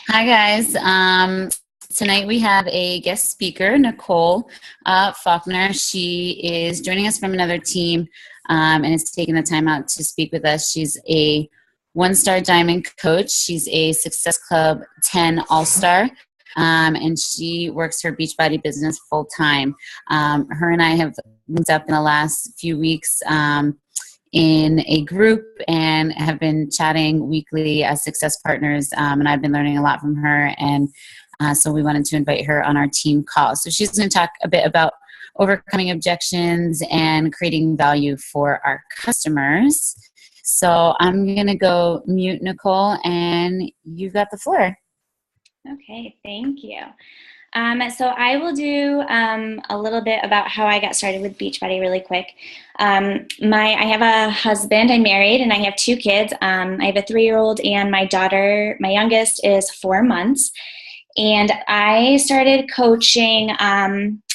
Hi, guys. Tonight we have a guest speaker, Nicole Faulkner. She is joining us from another team and is taking the time out to speak with us. She's a one-star diamond coach. She's a Success Club 10 All-Star, and she works her Beachbody business full-time. Her and I have linked up in the last few weeks in a group and have been chatting weekly as success partners, and I've been learning a lot from her, and so we wanted to invite her on our team call. So she's going to talk a bit about overcoming objections and creating value for our customers. So I'm going to go mute, Nicole, and you got the floor. Okay, thank you. So I will do a little bit about how I got started with Beachbody really quick. I have a husband, I'm married, and I have 2 kids. I have a 3-year-old and my daughter, my youngest, is 4 months. And I started coaching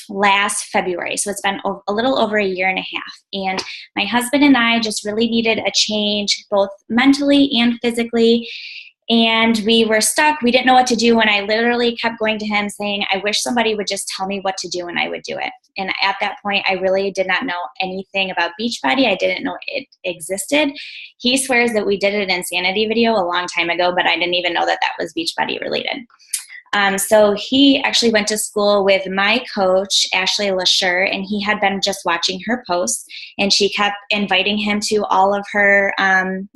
last February, so it's been a little over a year and a half. And my husband and I just really needed a change, both mentally and physically. And we were stuck. We didn't know what to do. And I literally kept going to him saying, I wish somebody would just tell me what to do and I would do it. And at that point, I really did not know anything about Beachbody. I didn't know it existed. He swears that we did an insanity video a long time ago, but I didn't even know that that was Beachbody related. So he actually went to school with my coach, Ashley LaSure, and he had been just watching her posts, and she kept inviting him to all of her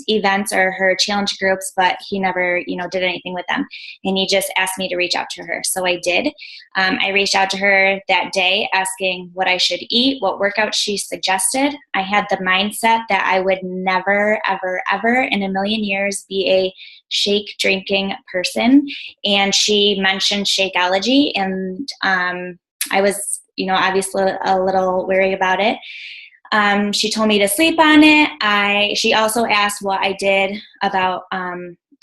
events or her challenge groups, but he never, did anything with them. And he just asked me to reach out to her. So I did. I reached out to her that day asking what I should eat, what workout she suggested. I had the mindset that I would never, ever, ever in a million years be a shake drinking person. And she mentioned Shakeology, and I was, obviously a little wary about it. She told me to sleep on it. She also asked what I did about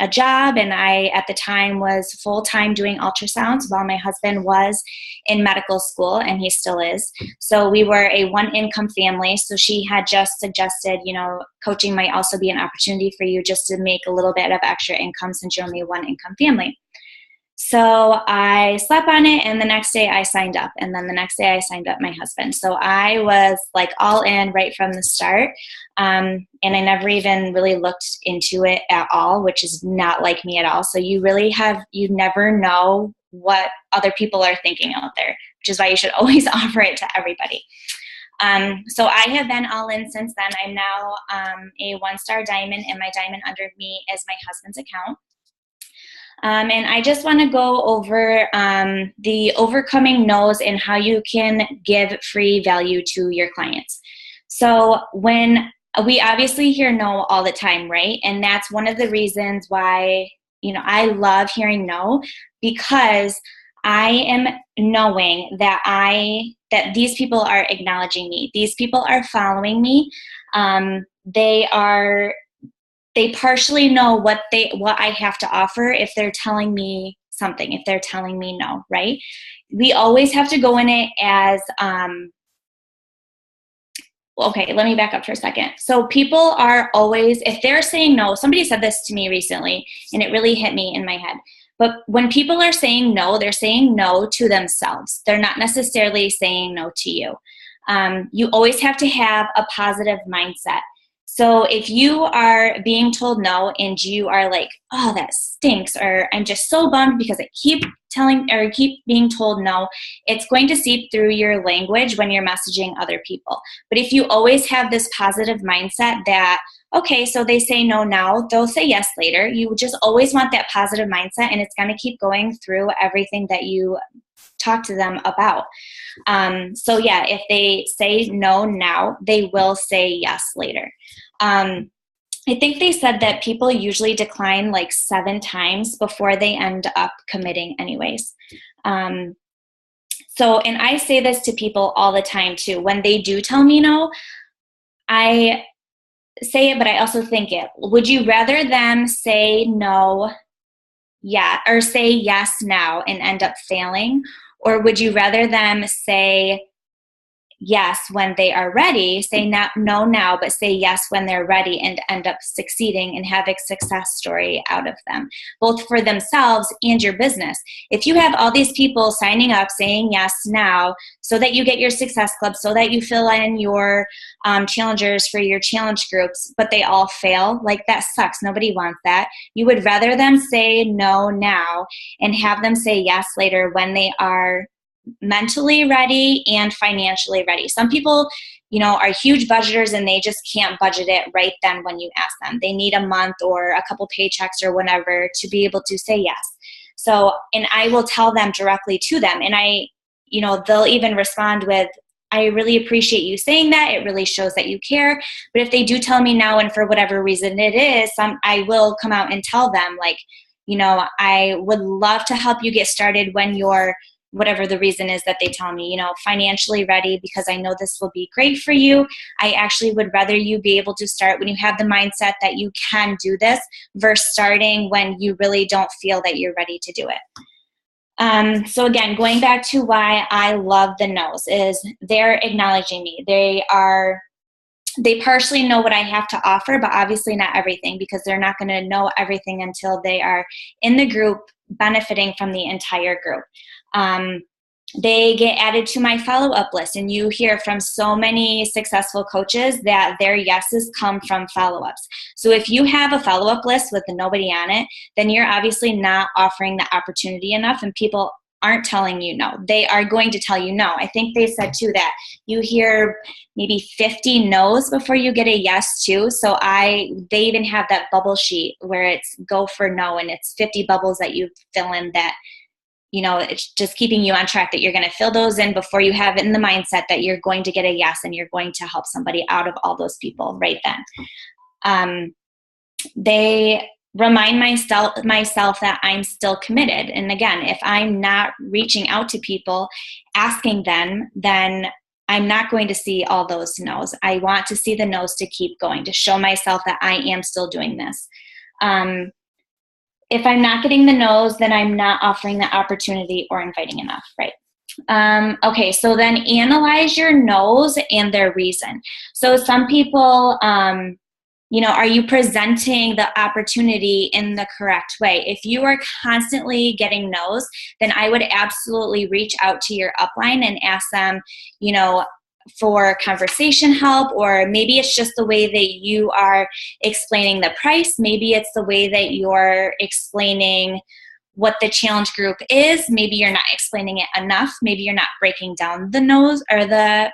a job, and I at the time was full-time doing ultrasounds while my husband was in medical school, and he still is. So we were a one-income family. So she had just suggested, coaching might also be an opportunity for you just to make a little bit of extra income since you're only a one-income family. So I slept on it, and the next day I signed up, and then the next day I signed up my husband. So I was like all in right from the start, and I never even really looked into it at all, which is not like me at all. So you never know what other people are thinking out there, which is why you should always offer it to everybody. So I have been all in since then. I'm now a 1-star diamond, and my diamond under me is my husband's account. And I just want to go over the overcoming no's and how you can give free value to your clients. So when we obviously hear no all the time, right? And that's one of the reasons why, I love hearing no, because I am knowing that these people are acknowledging me. These people are following me. They partially know what I have to offer if they're telling me something, if they're telling me no, right? We always have to go in it as, okay, let me back up for a second. So people are always, if they're saying no, somebody said this to me recently, and it really hit me in my head. But when people are saying no, they're saying no to themselves. They're not necessarily saying no to you. You always have to have a positive mindset. So if you are being told no and you are like, oh, that stinks, or I'm just so bummed because I keep being told no, it's going to seep through your language when you're messaging other people. But if you always have this positive mindset that, okay, so they say no now, they'll say yes later, you just always want that positive mindset, and it's going to keep going through everything that you talk to them about. So yeah, if they say no now, they will say yes later. I think they said that people usually decline like 7 times before they end up committing anyways. And I say this to people all the time too. When they do tell me no, I say it, but I also think it. Would you rather them say no, or say yes now and end up failing? Or would you rather them say yes when they are ready, say not no now, but say yes when they're ready, and end up succeeding and have a success story out of them, both for themselves and your business. If you have all these people signing up saying yes now so that you get your success club, so that you fill in your challengers for your challenge groups, but they all fail, like that sucks. Nobody wants that. You would rather them say no now and have them say yes later when they are mentally ready and financially ready. Some people, are huge budgeters and they just can't budget it right then when you ask them. They need a month or a couple paychecks or whatever to be able to say yes. So, and I will tell them directly to them, and they'll even respond with, I really appreciate you saying that. It really shows that you care. But if they do tell me now, and for whatever reason it is, I will come out and tell them, like, I would love to help you get started when you're, whatever the reason is that they tell me, financially ready, because I know this will be great for you. I actually would rather you be able to start when you have the mindset that you can do this versus starting when you really don't feel that you're ready to do it. So again, going back to why I love the no's is they're acknowledging me. They partially know what I have to offer, but obviously not everything, because they're not going to know everything until they are in the group benefiting from the entire group. They get added to my follow-up list, and you hear from so many successful coaches that their yeses come from follow-ups. So if you have a follow-up list with nobody on it, then you're obviously not offering the opportunity enough, and people aren't telling you no. They are going to tell you no. I think they said too that you hear maybe 50 no's before you get a yes too. So they even have that bubble sheet where it's go for no, and it's 50 bubbles that you fill in that, it's just keeping you on track that you're going to fill those in before you have in the mindset that you're going to get a yes and you're going to help somebody out of all those people right then. They remind myself that I'm still committed. And again, if I'm not reaching out to people, asking them, then I'm not going to see all those no's. I want to see the no's to keep going, to show myself that I am still doing this. If I'm not getting the no's, then I'm not offering the opportunity or inviting enough, right? Okay, so then analyze your no's and their reason. So some people, are you presenting the opportunity in the correct way? If you are constantly getting no's, then I would absolutely reach out to your upline and ask them, for conversation help, or maybe it's just the way that you are explaining the price. Maybe it's the way that you're explaining what the challenge group is. Maybe you're not explaining it enough. Maybe you're not breaking down the no's or the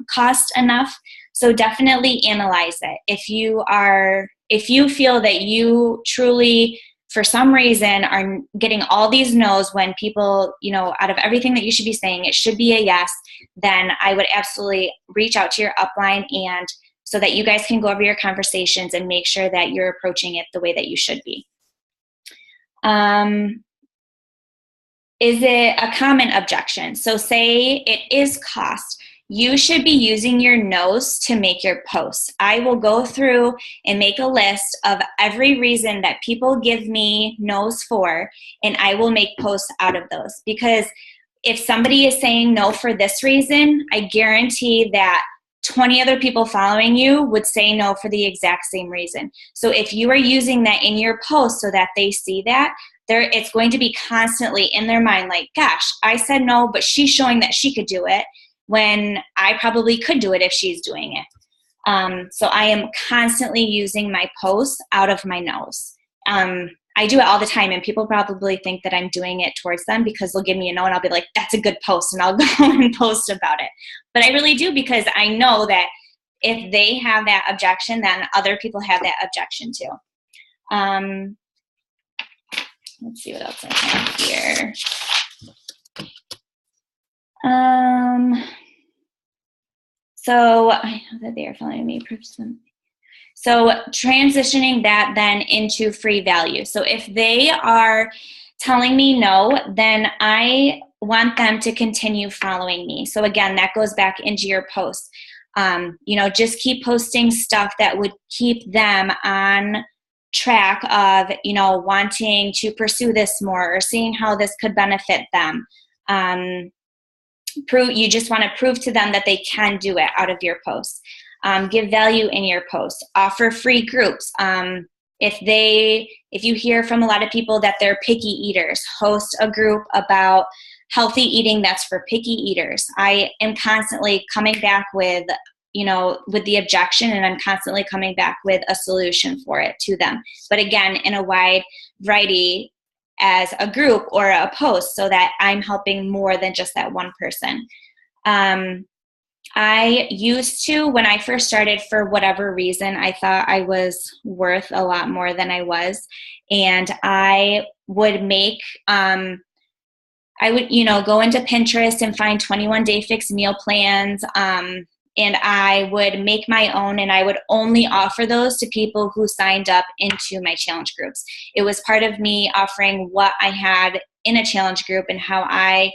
cost enough. So definitely analyze it. If you feel that you truly, for some reason, are getting all these no's when people, out of everything that you should be saying, it should be a yes, then I would absolutely reach out to your upline, and so that you guys can go over your conversations and make sure that you're approaching it the way that you should be. Is it a common objection? So say it is cost. You should be using your no's to make your posts. I will go through and make a list of every reason that people give me no's for, and I will make posts out of those. Because if somebody is saying no for this reason, I guarantee that 20 other people following you would say no for the exact same reason. So if you are using that in your post so that they see that, it's going to be constantly in their mind, like, gosh, I said no, but she's showing that she could do it, when I probably could do it if she's doing it. So I am constantly using my posts out of my no's. I do it all the time, and people probably think that I'm doing it towards them because they'll give me a no and I'll be like, that's a good post, and I'll go and post about it. But I really do, because I know that if they have that objection, then other people have that objection too. Let's see what else I have here. So I know that they are following me. So transitioning that then into free value. So if they are telling me no, then I want them to continue following me. So again, that goes back into your posts. Just keep posting stuff that would keep them on track of, wanting to pursue this more, or seeing how this could benefit them. You just want to prove to them that they can do it out of your posts. Give value in your posts. Offer free groups. If you hear from a lot of people that they're picky eaters, host a group about healthy eating that's for picky eaters. I am constantly coming back with the objection, and I'm constantly coming back with a solution for it to them. But again, in a wide variety as a group or a post, so that I'm helping more than just that one person. I used to, when I first started, for whatever reason, I thought I was worth a lot more than I was. And I would make, go into Pinterest and find 21-day fix meal plans. And I would make my own, and I would only offer those to people who signed up into my challenge groups. It was part of me offering what I had in a challenge group and how I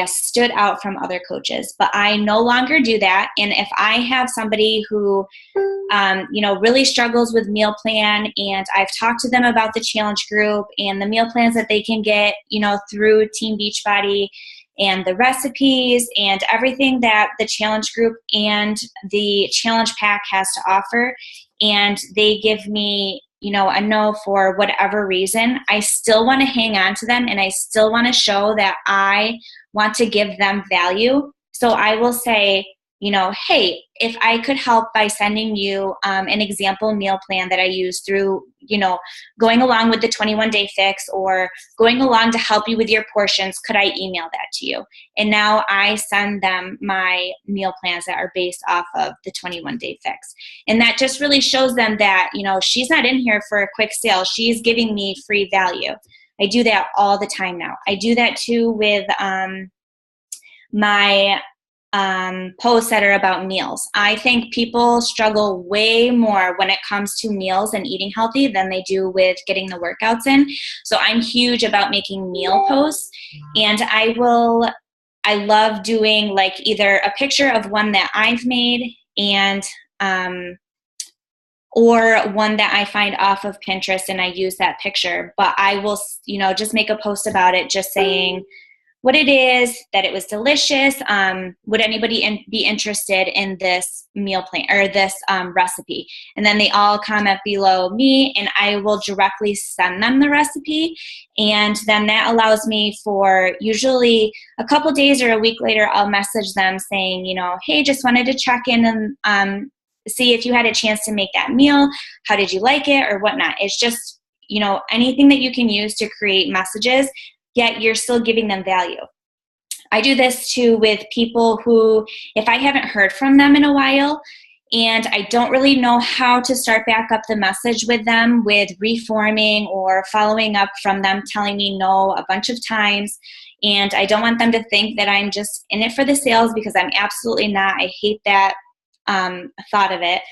stood out from other coaches. But I no longer do that. And if I have somebody who, really struggles with meal plan, and I've talked to them about the challenge group and the meal plans that they can get, through Team Beachbody, and the recipes and everything that the challenge group and the challenge pack has to offer, and they give me, a no for whatever reason, I still want to hang on to them, and I still want to show that I want to give them value. So I will say, hey, if I could help by sending you an example meal plan that I use through, going along with the 21-day fix, or going along to help you with your portions, could I email that to you? And now I send them my meal plans that are based off of the 21-day fix. And that just really shows them that, she's not in here for a quick sale. She's giving me free value. I do that all the time now. I do that too with my posts that are about meals. I think people struggle way more when it comes to meals and eating healthy than they do with getting the workouts in. So I'm huge about making meal posts, and I love doing like either a picture of one that I've made and or one that I find off of Pinterest and I use that picture. But I will, just make a post about it, just saying what it is, that it was delicious. Would anybody be interested in this meal plan or this recipe? And then they all comment below me, and I will directly send them the recipe. And then that allows me for usually a couple days or a week later, I'll message them saying, hey, just wanted to check in and see if you had a chance to make that meal. How did you like it or whatnot? It's just, anything that you can use to create messages, yet you're still giving them value. I do this too with people who, if I haven't heard from them in a while and I don't really know how to start back up the message with them with reforming or following up from them telling me no a bunch of times, and I don't want them to think that I'm just in it for the sales, because I'm absolutely not. I hate that thought of it.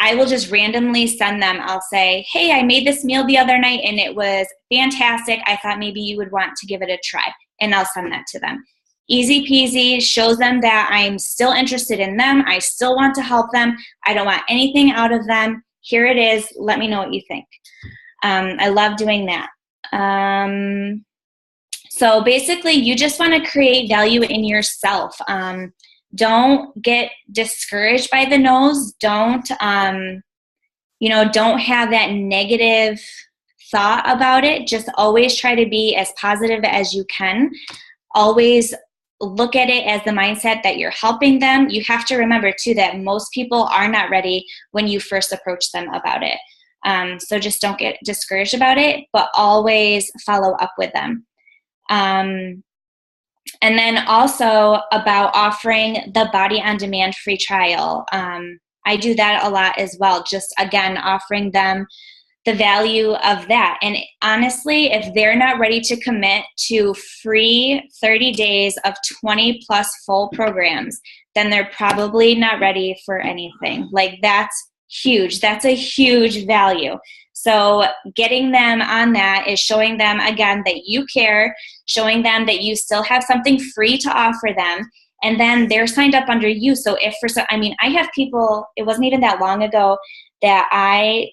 I will just randomly send them. I'll say, hey, I made this meal the other night and it was fantastic. I thought maybe you would want to give it a try. And I'll send that to them. Easy peasy, shows them that I'm still interested in them. I still want to help them. I don't want anything out of them. Here it is. Let me know what you think. I love doing that. So basically, you just want to create value in yourself. Don't get discouraged by the no's. Don't have that negative thought about it. Just always try to be as positive as you can. Always look at it as the mindset that you're helping them. You have to remember too that most people are not ready when you first approach them about it. So just don't get discouraged about it, but always follow up with them. And then also about offering the Body on Demand free trial. I do that a lot as well. Just again, offering them the value of that. And honestly, if they're not ready to commit to free 30 days of 20 plus full programs, then they're probably not ready for anything. Like, that's huge. That's a huge value. So getting them on that is showing them, again, that you care, showing them that you still have something free to offer them, and then they're signed up under you. So if I have people, it wasn't even that long ago that I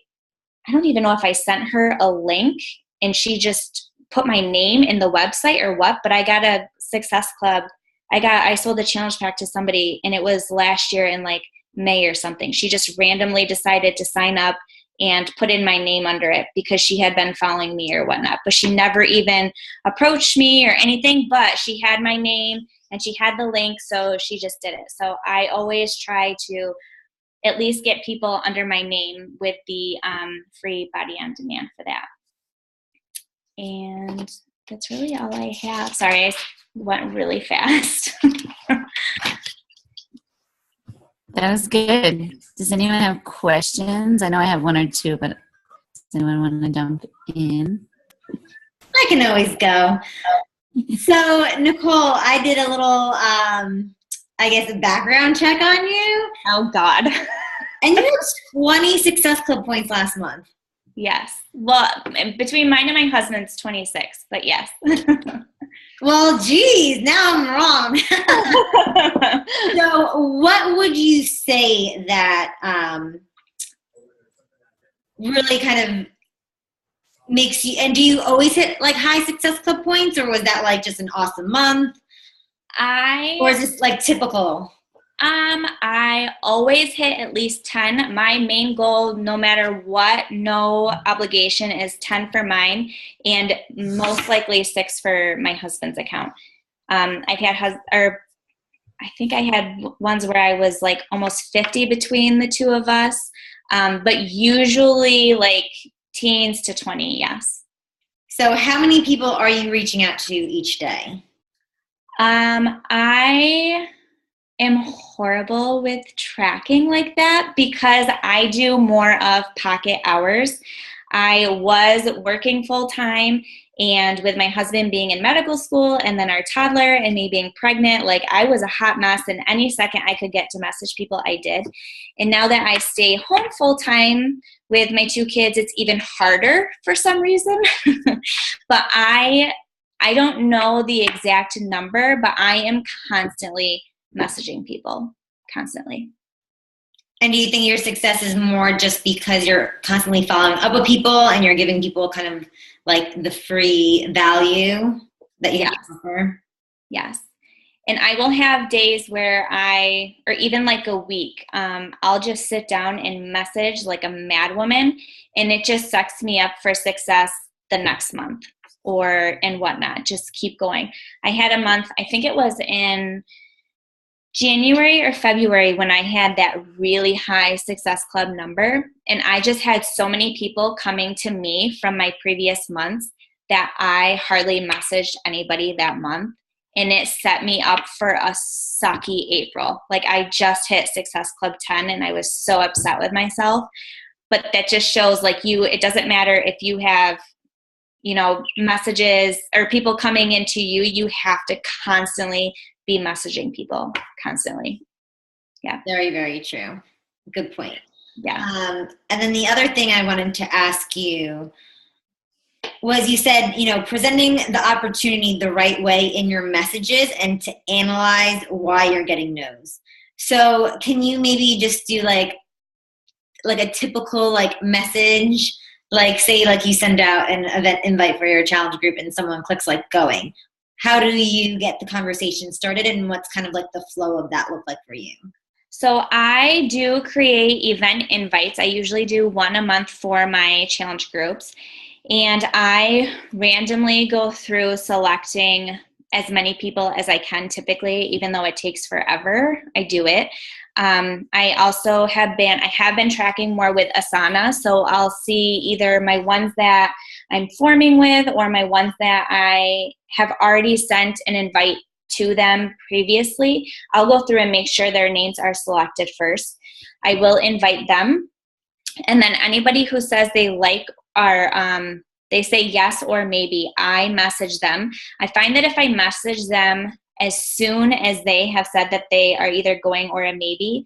don't even know if I sent her a link and she just put my name in the website or what, but I got a Success Club I sold the challenge pack to somebody, and it was last year in like May or something. She just randomly decided to sign up and put in my name under it because she had been following me or whatnot. But she never even approached me or anything, but she had my name and she had the link, so she just did it. So I always try to at least get people under my name with the free Body on Demand for that. And that's really all I have. Sorry, I went really fast. That was good. Does anyone have questions? I know I have one or two, but does anyone want to jump in? I can always go. So, Nicole, I did a little, I guess, a background check on you. Oh, God. And you had 20 Success Club points last month. Yes. Well, between mine and my husband's 26, but yes. Well, geez, now I'm wrong. So what would you say that really kind of makes you, and do you always hit like high Success Club points, or was that like just an awesome month? Or is this like typical? I always hit at least 10. My main goal, no matter what, no obligation, is 10 for mine, and most likely 6 for my husband's account. I've had I think I had ones where I was like almost 50 between the two of us, but usually like teens to 20, yes. So how many people are you reaching out to each day? I am horrible with tracking like that because I do more of pocket hours. I was working full time, and with my husband being in medical school and then our toddler and me being pregnant, like I was a hot mess, and any second I could get to message people, I did. And now that I stay home full time with my 2 kids, it's even harder for some reason. But I don't know the exact number, but I am constantly messaging people, constantly. And do you think your success is more just because you're constantly following up with people and you're giving people kind of like the free value that you have to offer? Yes. And I will have days where or even like a week, I'll just sit down and message like a madwoman, and it just sucks me up for success the next month and whatnot. Just keep going. I had a month, I think it was in January or February, when I had that really high Success Club number, and I just had so many people coming to me from my previous months that I hardly messaged anybody that month, and it set me up for a sucky April. Like I just hit Success Club 10 and I was so upset with myself. But that just shows like it doesn't matter if you have, messages or people coming into you, you have to constantly be messaging people constantly. Yeah. Very, very true. Good point. Yeah. And then the other thing I wanted to ask you was, you said, presenting the opportunity the right way in your messages and to analyze why you're getting no's. So can you maybe just do like a typical like message, like say like you send out an event invite for your challenge group and someone clicks like going. How do you get the conversation started, and what's kind of like the flow of that look like for you? So I do create event invites. I usually do one a month for my challenge groups. And I randomly go through selecting as many people as I can typically, even though it takes forever. I do it. I also have been tracking more with Asana. So I'll see either my ones that I'm forming with or my ones that I have already sent an invite to them previously. I'll go through and make sure their names are selected first. I will invite them. And then anybody who says they like they say yes or maybe, I message them. I find that if I message them as soon as they have said that they are either going or a maybe,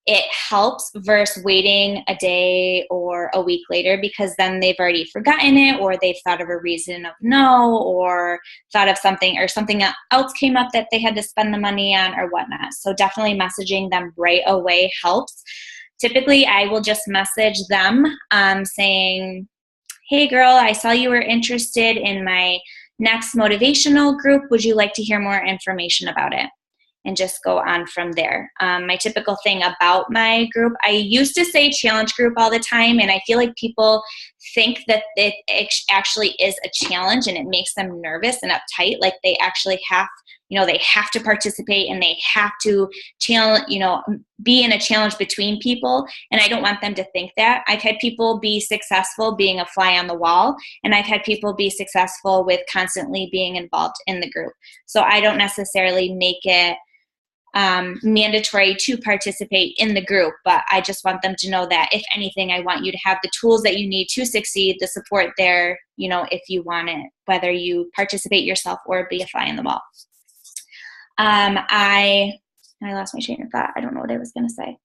it helps versus waiting a day or a week later, because then they've already forgotten it, or they've thought of a reason of no, or thought of something, or something else came up that they had to spend the money on or whatnot. So definitely messaging them right away helps. Typically, I will just message them saying, hey girl, I saw you were interested in my next motivational group. Would you like to hear more information about it? and just go on from there. My typical thing about my group, I used to say challenge group all the time, and I feel like people think that it actually is a challenge and it makes them nervous and uptight, like they actually have, they have to participate and they have to challenge, be in a challenge between people. And I don't want them to think that. I've had people be successful being a fly on the wall, and I've had people be successful with constantly being involved in the group. So I don't necessarily make it mandatory to participate in the group, but I just want them to know that if anything, I want you to have the tools that you need to succeed, the support there, if you want it, whether you participate yourself or be a fly on the wall. I lost my train of thought. I don't know what I was going to say.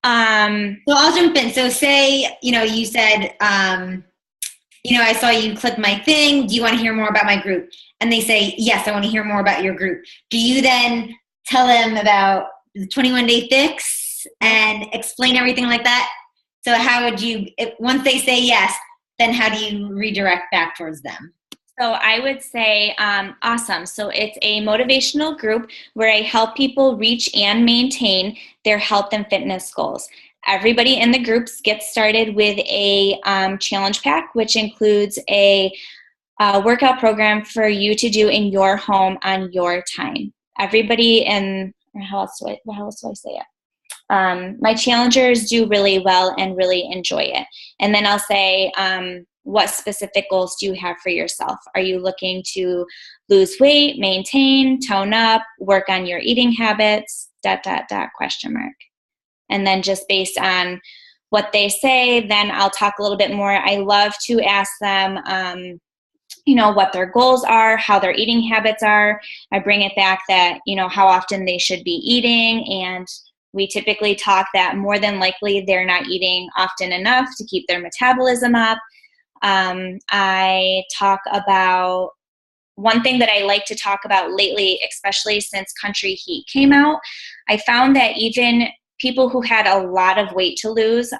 So I'll jump in. So say, you said, I saw you click my thing. Do you want to hear more about my group? And they say, yes, I want to hear more about your group. Do you then tell them about the 21-day fix and explain everything like that? So how would you, once they say yes, then how do you redirect back towards them? So I would say, awesome. So it's a motivational group where I help people reach and maintain their health and fitness goals. Everybody in the groups gets started with a challenge pack, which includes a workout program for you to do in your home on your time. Everybody in, how else do I say it? My challengers do really well and really enjoy it. And then I'll say, what specific goals do you have for yourself? Are you looking to lose weight, maintain, tone up, work on your eating habits, ... question mark. And then just based on what they say, then I'll talk a little bit more. I love to ask them, what their goals are, how their eating habits are. I bring it back that, how often they should be eating. And we typically talk that more than likely they're not eating often enough to keep their metabolism up. I talk about one thing that I like to talk about lately, especially since Country Heat came out. I found that even people who had a lot of weight to lose,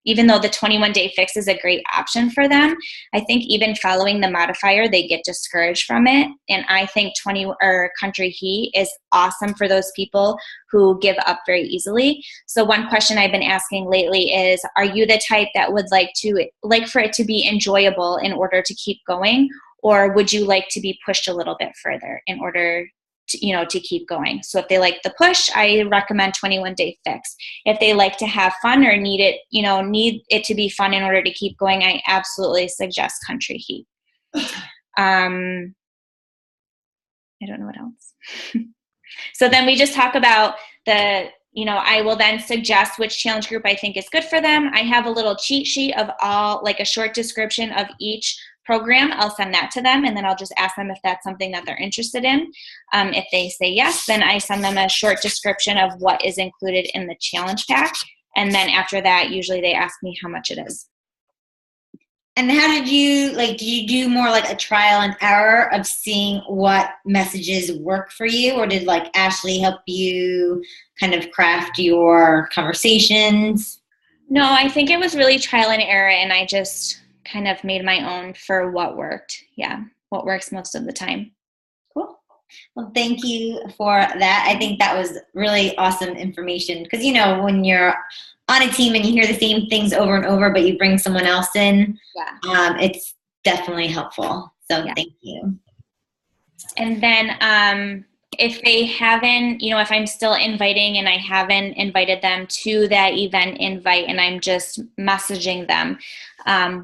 even though the 21-day fix is a great option for them, I think even following the modifier, they get discouraged from it. And I think Country Heat is awesome for those people who give up very easily. So one question I've been asking lately is, are you the type that would like for it to be enjoyable in order to keep going? Or would you like to be pushed a little bit further in order to keep going? So if they like the push, I recommend 21-day fix. If they like to have fun or need it to be fun in order to keep going, I absolutely suggest Country Heat. I don't know what else. So then we just talk about I will then suggest which challenge group I think is good for them. I have a little cheat sheet of a short description of each program. I'll send that to them, and then I'll just ask them if that's something that they're interested in. If they say yes, then I send them a short description of what is included in the challenge pack. And then after that, usually they ask me how much it is. And how did you do more like a trial and error of seeing what messages work for you? Or did Ashley help you kind of craft your conversations? No, I think it was really trial and error, and I just kind of made my own for what worked. Yeah, what works most of the time. Cool. Well, thank you for that. I think that was really awesome information because, when you're on a team and you hear the same things over and over, but you bring someone else in, it's definitely helpful. So Thank you. And then if they haven't, if I'm still inviting and I haven't invited them to that event invite and I'm just messaging them,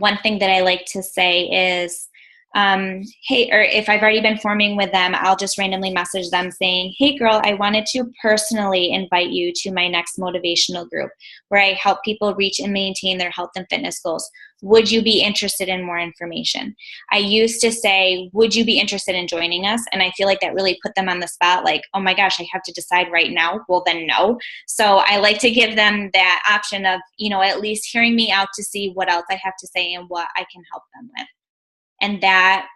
one thing that I like to say is, hey, or if I've already been forming with them, I'll just randomly message them saying, hey girl, I wanted to personally invite you to my next motivational group where I help people reach and maintain their health and fitness goals. Would you be interested in more information? I used to say, would you be interested in joining us? And I feel like that really put them on the spot, like, oh my gosh, I have to decide right now. Well, then no. So I like to give them that option of, at least hearing me out to see what else I have to say and what I can help them with. And that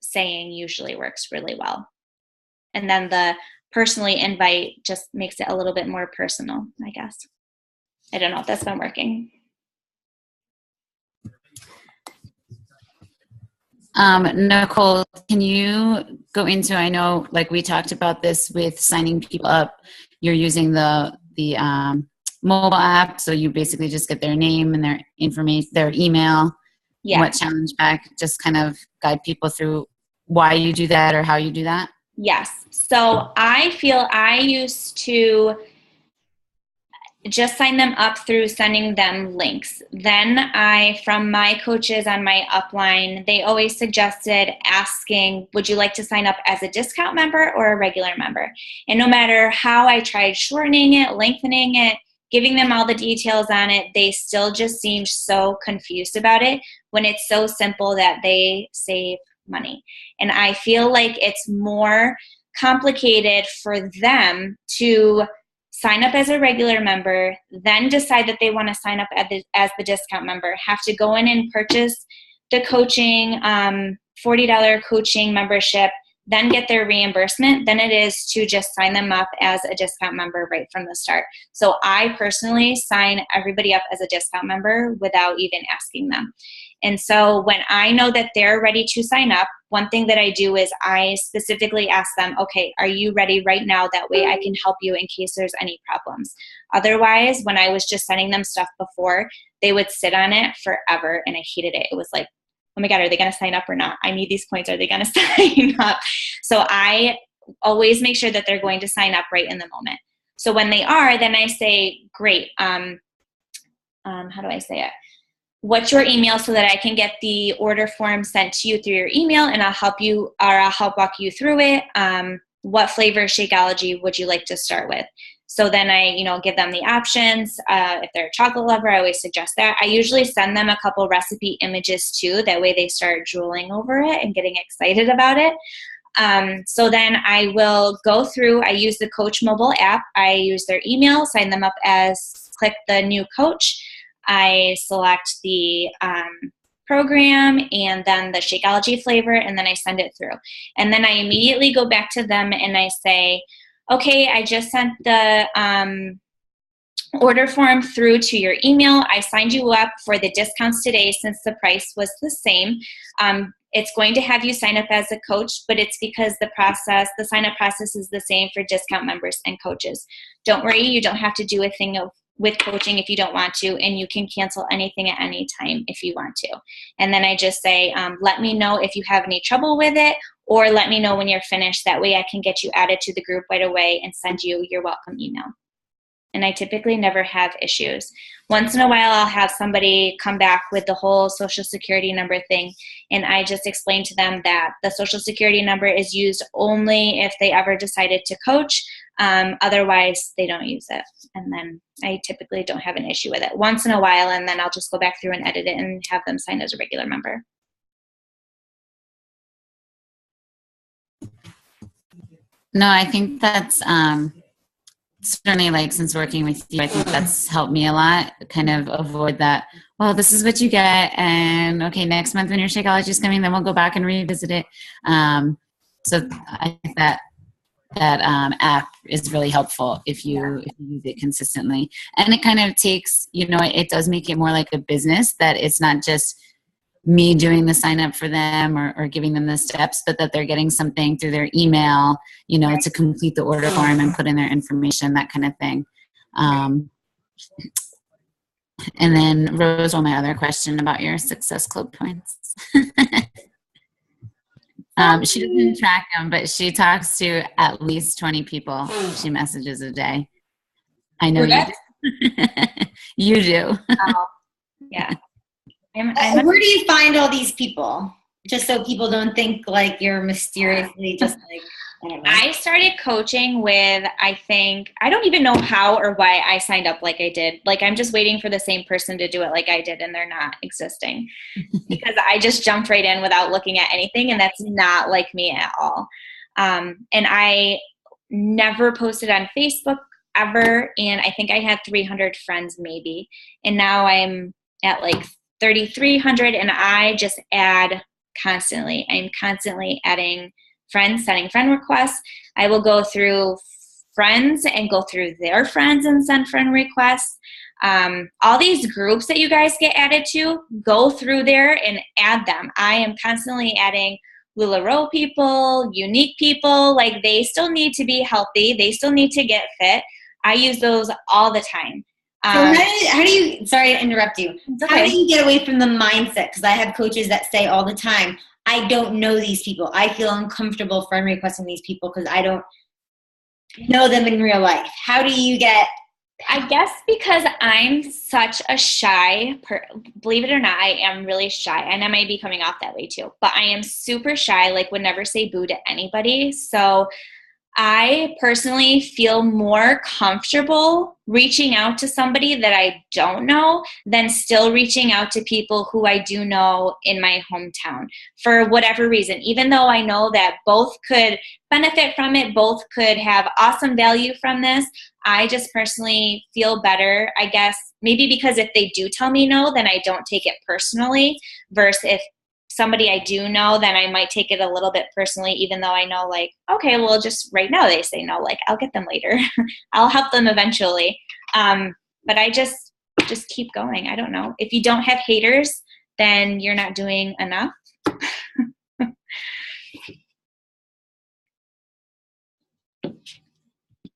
saying usually works really well. And then the personally invite just makes it a little bit more personal, I guess. I don't know if that's been working. Nicole, can you go into, I know like we talked about this with signing people up, you're using the mobile app, so you basically just get their name and their information, their email, what challenge pack, just kind of guide people through why you do that or how you do that? Yes. So I feel I used to just sign them up through sending them links. Then from my coaches on my upline, they always suggested asking, would you like to sign up as a discount member or a regular member? And no matter how I tried shortening it, lengthening it, giving them all the details on it, they still just seemed so confused about it when it's so simple that they save money. And I feel like it's more complicated for them to sign up as a regular member, then decide that they want to sign up as the discount member, have to go in and purchase the coaching, $40 coaching membership, then get their reimbursement, than it is to just sign them up as a discount member right from the start. So I personally sign everybody up as a discount member without even asking them. And so when I know that they're ready to sign up, one thing that I do is I specifically ask them, okay, are you ready right now? That way I can help you in case there's any problems. Otherwise, when I was just sending them stuff before, they would sit on it forever and I hated it. It was like, oh my God, are they going to sign up or not? I need these points. Are they going to sign up? So I always make sure that they're going to sign up right in the moment. So when they are, then I say, great. How do I say it? What's your email so that I can get the order form sent to you through your email, and I'll help you, or I'll help walk you through it. What flavor Shakeology would you like to start with? So then I, give them the options. If they're a chocolate lover, I always suggest that. I usually send them a couple recipe images too. That way they start drooling over it and getting excited about it. So then I will go through, I use the Coach mobile app. I use their email, sign them up click the new coach. I select the program and then the Shakeology flavor, and then I send it through. And then I immediately go back to them and I say, okay, I just sent the order form through to your email. I signed you up for the discounts today since the price was the same. It's going to have you sign up as a coach, but it's because the sign-up process is the same for discount members and coaches. Don't worry, you don't have to do a thing with coaching if you don't want to, and you can cancel anything at any time if you want to. And then I just say, let me know if you have any trouble with it, or let me know when you're finished. That way I can get you added to the group right away and send you your welcome email. And I typically never have issues. Once in a while, I'll have somebody come back with the whole Social Security number thing, and I just explain to them that the Social Security number is used only if they ever decided to coach. Otherwise, they don't use it. And then I typically don't have an issue with it. Once in a while, and then I'll just go back through and edit it and have them sign as a regular member. No, I think that's certainly, like, since working with you, I think that's helped me a lot, kind of avoid that, well, this is what you get, and okay, next month when your Shakeology is coming, then we'll go back and revisit it. So I think that app is really helpful if you use it consistently. And it kind of takes, it does make it more like a business, that it's not just me doing the sign up for them or giving them the steps, but that they're getting something through their email, to complete the order form and put in their information, that kind of thing. And then Rose, my other question about your Success Club points. She doesn't track them, but she talks to at least 20 people. She messages a day. I know you do. You do. Oh, yeah. Where do you find all these people? Just so people don't think like you're mysteriously just like, I don't know. I started coaching with, I don't even know how or why I signed up like I did. Like, I'm just waiting for the same person to do it like I did, and they're not existing. Because I just jumped right in without looking at anything, and that's not like me at all. And I never posted on Facebook ever, and I think I had 300 friends maybe. And now I'm at like 3,300, and I just add constantly. I'm constantly adding friends, sending friend requests. I will go through friends and go through their friends and send friend requests. All these groups that you guys get added to, go through there and add them. I am constantly adding LuLaRoe people, unique people, like they still need to be healthy. They still need to get fit. I use those all the time. So how do you, sorry to interrupt you. Okay. How do you get away from the mindset? Because I have coaches that say all the time, I don't know these people. I feel uncomfortable friend requesting these people because I don't know them in real life. How do you get? I guess because I'm such a shy believe it or not, I am really shy, and I might be coming off that way too, but I am super shy, like would never say boo to anybody. So I personally feel more comfortable reaching out to somebody that I don't know than still reaching out to people who I do know in my hometown for whatever reason, even though I know that both could benefit from it, both could have awesome value from this. I just personally feel better, I guess, maybe because if they do tell me no, then I don't take it personally, versus if somebody I do know, then I might take it a little bit personally, even though I know, like, okay, well, just right now they say no, like, I'll get them later. I'll help them eventually. But I just keep going. I don't know. If you don't have haters, then you're not doing enough.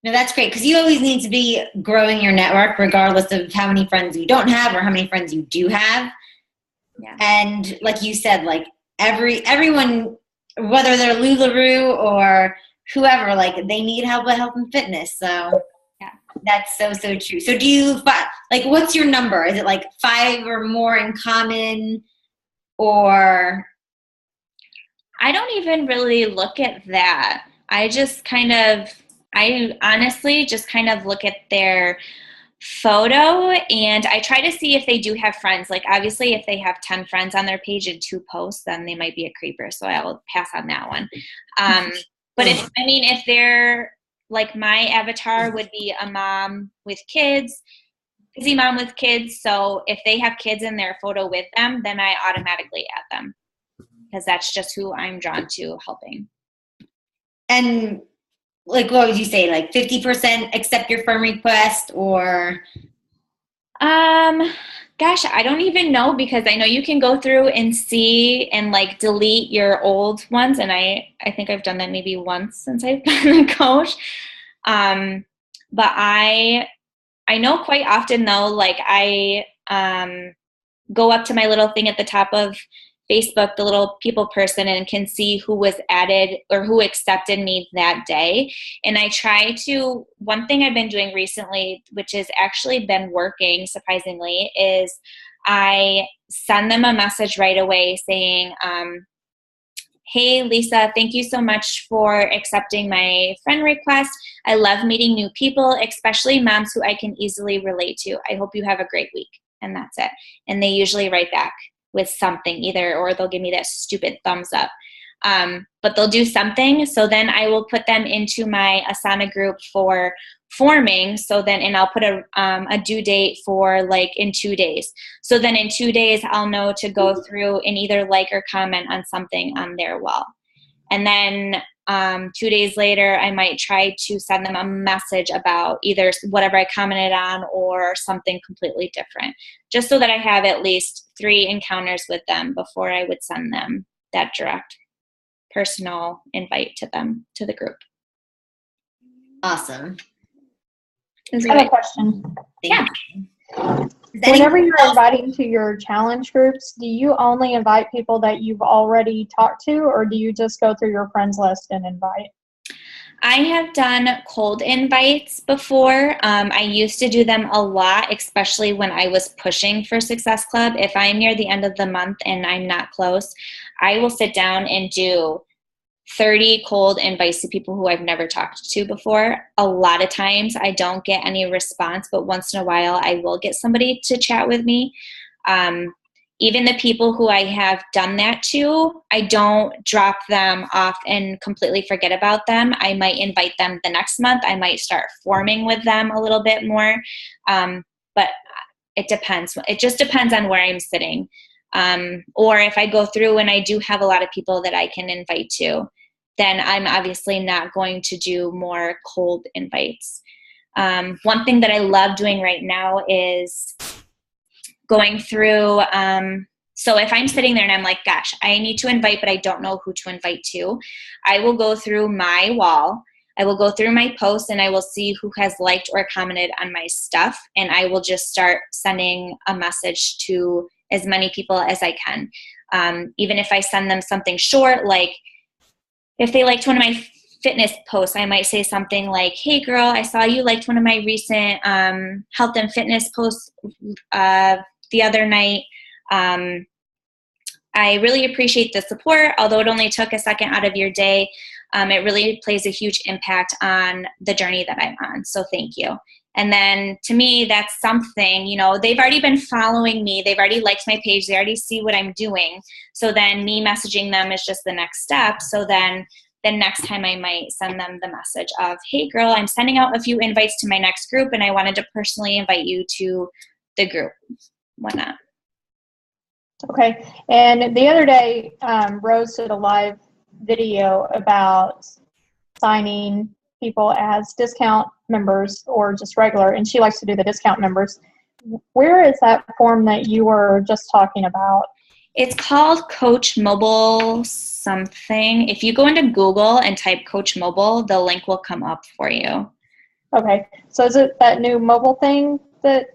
No, that's great, because you always need to be growing your network regardless of how many friends you don't have or how many friends you do have. Yeah. And like you said, like everyone, whether they're LuLaRoe or whoever, like they need help with health and fitness. So yeah, that's so true. So do you, like, what's your number? Is it like 5 or more in common, or? I don't even really look at that. I honestly just kind of look at their photo, and I try to see if they do have friends. Like, obviously if they have 10 friends on their page and 2 posts, then they might be a creeper, so I'll pass on that one. But if they're like, my avatar would be a mom with kids, busy mom with kids, so if they have kids in their photo with them, then I automatically add them, because that's just who I'm drawn to helping. And like, what would you say, like 50% accept your friend request, or? Gosh, I don't even know, because I know you can go through and see and like delete your old ones, and I think I've done that maybe once since I've been a coach. But I know quite often though, like I go up to my little thing at the top of Facebook, the little people person, and can see who was added or who accepted me that day. And I try to, one thing I've been doing recently, which has actually been working surprisingly, is I send them a message right away saying, hey, Lisa, thank you so much for accepting my friend request. I love meeting new people, especially moms who I can easily relate to. I hope you have a great week. And that's it. And they usually write back with something, either, or they'll give me that stupid thumbs up. But they'll do something. So then I will put them into my Asana group for forming. So then, and I'll put a due date for like in 2 days. So then in 2 days, I'll know to go through and either like or comment on something on their wall. And then 2 days later, I might try to send them a message about either whatever I commented on or something completely different, just so that I have at least 3 encounters with them before I would send them that direct personal invite to them, to the group. Awesome. I have a question. Yeah. Whenever you're inviting to your challenge groups, do you only invite people that you've already talked to, or do you just go through your friends list and invite? I have done cold invites before. I used to do them a lot, especially when I was pushing for Success Club. If I'm near the end of the month and I'm not close, I will sit down and do 30 cold invites to people who I've never talked to before. A lot of times I don't get any response, but once in a while I will get somebody to chat with me. Even the people who I have done that to, I don't drop them off and completely forget about them. I might invite them the next month. I might start forming with them a little bit more. But it depends. It just depends on where I'm sitting. Or if I go through and I do have a lot of people that I can invite to, then I'm obviously not going to do more cold invites. One thing that I love doing right now is going through So if I'm sitting there and I'm like, gosh, I need to invite, but I don't know who to invite to, I will go through my wall. I will go through my posts and I will see who has liked or commented on my stuff. And I will just start sending a message to as many people as I can. Even if I send them something short, like if they liked one of my fitness posts, I might say something like, hey girl, I saw you liked one of my recent health and fitness posts the other night. I really appreciate the support, although it only took a second out of your day. It really plays a huge impact on the journey that I'm on. So thank you. And then to me, that's something, you know, they've already been following me. They've already liked my page. They already see what I'm doing. So then me messaging them is just the next step. So then the next time I might send them the message of, hey girl, I'm sending out a few invites to my next group and I wanted to personally invite you to the group. Whatnot. Okay. And the other day, Rose did a live video about signing people as discount members or just regular, and she likes to do the discount members. Where is that form that you were just talking about? It's called Coach Mobile something. If you go into Google and type Coach Mobile, the link will come up for you. Okay. So is it that new mobile thing that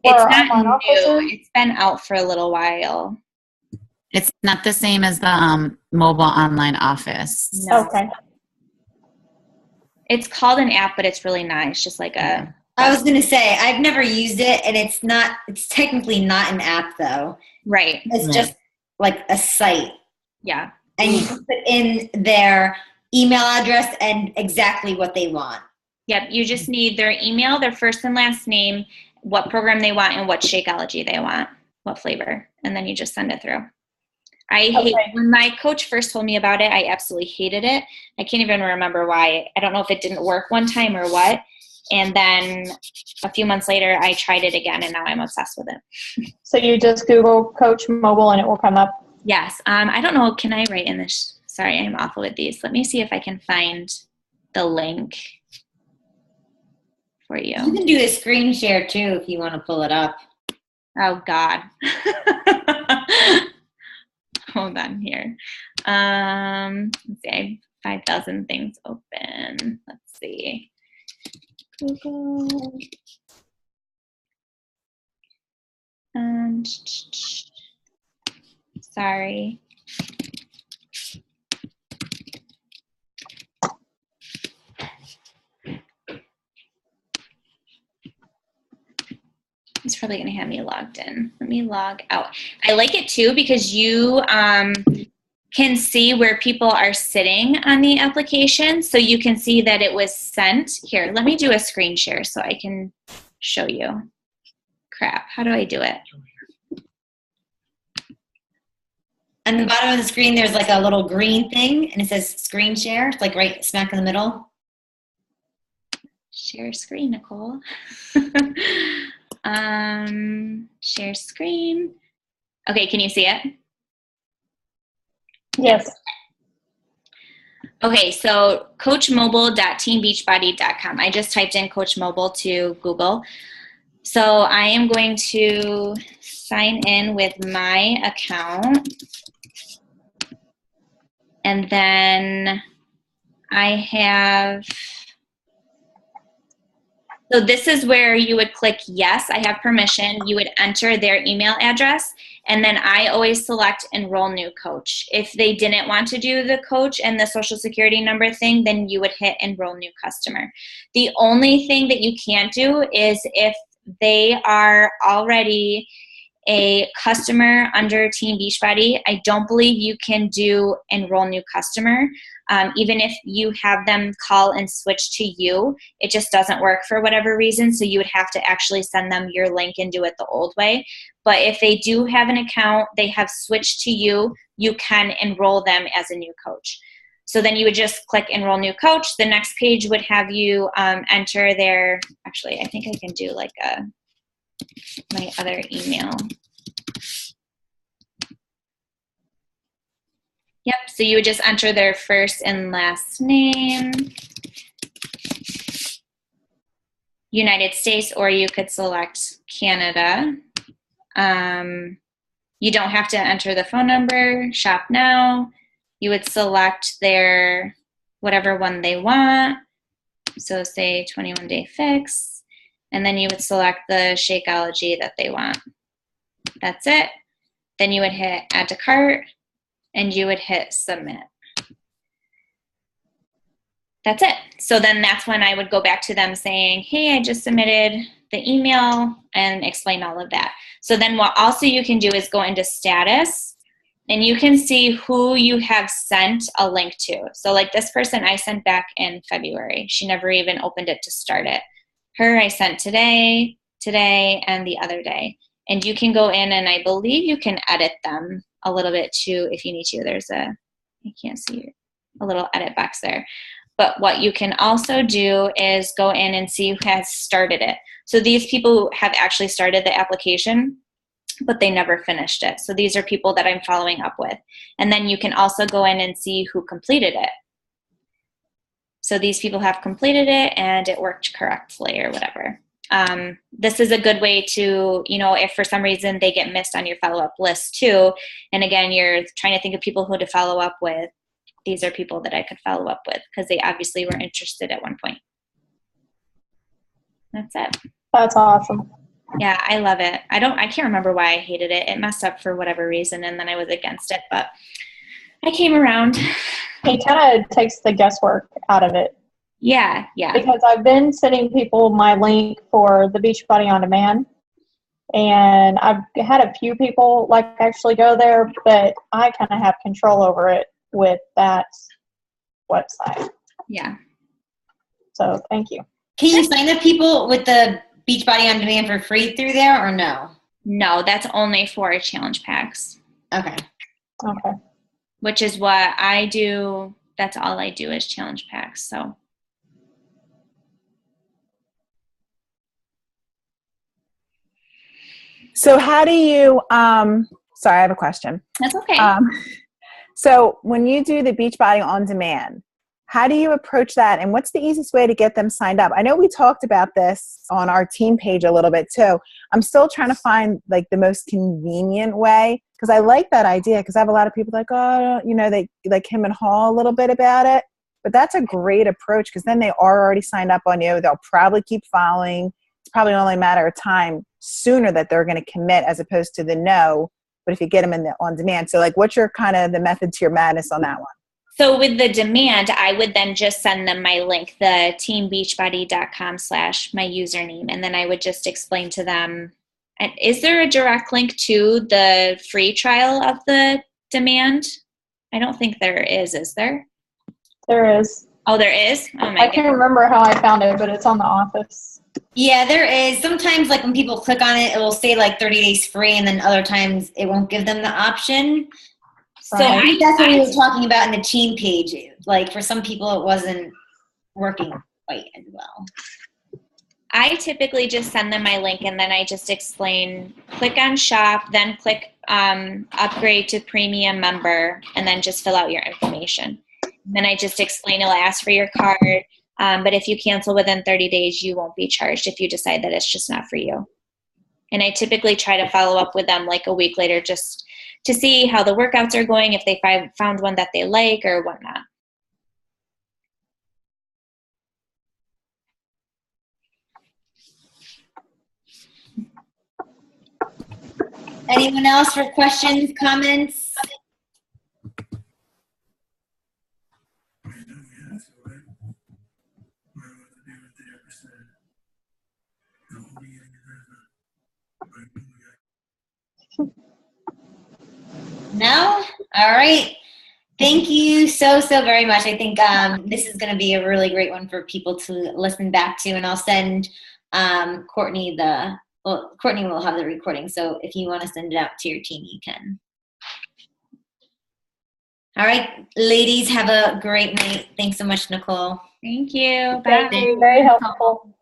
it's not new. It's been out for a little while. It's not the same as the mobile online office. No. Okay. It's called an app, but it's really not. It's just like a... I was going to say, I've never used it, and it's technically not an app, though. Right. It's just like a site. Yeah. And you can put in their email address and exactly what they want. Yep. You just need their email, their first and last name, what program they want, and what Shakeology they want, what flavor. And then you just send it through. When my coach first told me about it, I absolutely hated it. I can't even remember why. I don't know if it didn't work one time or what. And then a few months later, I tried it again, and now I'm obsessed with it. So you just Google Coach Mobile and it will come up? Yes. I don't know. Can I write in this? Sorry, I'm awful with these. Let me see if I can find the link for you. You can do a screen share, too, if you want to pull it up. Oh, God. Hold on here. Let's see. I have 5,000 things open. Let's see. Google. Sorry. It's probably going to have me logged in. Let me log out. I like it too because you can see where people are sitting on the application. So you can see that it was sent. Here, let me do a screen share so I can show you. Crap, how do I do it? On the bottom of the screen, there's like a little green thing, and it says screen share. It's like right smack in the middle. Share screen, Nicole. Share screen. Okay, can you see it? Yes. Okay, so coachmobile.teambeachbody.com. I just typed in Coach Mobile to Google. So I am going to sign in with my account. And then I have... So this is where you would click yes, I have permission. You would enter their email address, and then I always select enroll new coach. If they didn't want to do the coach and the social security number thing, then you would hit enroll new customer. The only thing that you can't do is if they are already a customer under Team Beachbody, I don't believe you can do enroll new customer. Even if you have them call and switch to you, it just doesn't work for whatever reason. So you would have to actually send them your link and do it the old way. But if they do have an account, they have switched to you, you can enroll them as a new coach. So then you would just click enroll new coach. The next page would have you enter their, actually, I think I can do like my other email. Yep, so you would just enter their first and last name, United States, or you could select Canada. You don't have to enter the phone number, shop now. You would select their whatever one they want. So say 21-day fix, and then you would select the Shakeology that they want. That's it. Then you would hit add to cart, and you would hit submit. That's it. So then that's when I would go back to them saying, hey, I just submitted the email, and explain all of that. So then what also you can do is go into status, and you can see who you have sent a link to. So like this person I sent back in February. She never even opened it to start it. Her I sent today, and the other day. And you can go in, and I believe you can edit them a little bit too if you need to. There's I can't see a little edit box there. But what you can also do is go in and see who has started it. So these people have actually started the application, but they never finished it. So these are people that I'm following up with. And then you can also go in and see who completed it. So these people have completed it and it worked correctly or whatever. This is a good way to, if for some reason they get missed on your follow-up list too, and again, you're trying to think of people who to follow up with, these are people that I could follow up with because they obviously were interested at one point. That's it. That's awesome. Yeah, I love it. I can't remember why I hated it. It messed up for whatever reason, and then I was against it, but I came around. It kind of takes the guesswork out of it. Yeah. Because I've been sending people my link for the Beachbody On Demand, and I've had a few people actually go there, but I kind of have control over it with that website. Yeah. So thank you. Can you sign up people with the Beachbody On Demand for free through there or no? No, that's only for challenge packs. Okay. Which is what I do. That's all I do is challenge packs. So how do you, sorry, I have a question. That's okay. So when you do the Beachbody On Demand, how do you approach that, and what's the easiest way to get them signed up? I know we talked about this on our team page a little bit too. I'm still trying to find the most convenient way, because I like that idea, because I have a lot of people they like him and haw a little bit about it. But that's a great approach, because then they are already signed up on you. They'll probably keep following. It's probably only a matter of time sooner that they're going to commit as opposed to the no. But if you get them in the on demand. So what's your kind of the method to your madness on that one? So with the demand, I would then just send them my link, the teambeachbody.com/my username. And then I would just explain to them, and is there a direct link to the free trial of the demand? I don't think there is there? There is. Oh, there is? Oh my I can't remember how I found it, but it's on the office. Yeah, there is. Sometimes when people click on it, it will say 30 days free, and then other times it won't give them the option. So I think that's what we were talking about in the team page. For some people, it wasn't working quite as well. I typically just send them my link, and then I just explain, click on shop, then click upgrade to premium member, and then just fill out your information. And then I just explain it'll ask for your card, but if you cancel within 30 days, you won't be charged if you decide that it's just not for you. And I typically try to follow up with them a week later just to see how the workouts are going, if they found one that they like or whatnot. Anyone else for questions, comments? No? All right. Thank you so very much. I think this is going to be a really great one for people to listen back to, and I'll send Courtney Courtney will have the recording, so if you want to send it out to your team, you can. All right, ladies, have a great night. Thanks so much, Nicole. Thank you. Bye. Thank you. Very helpful.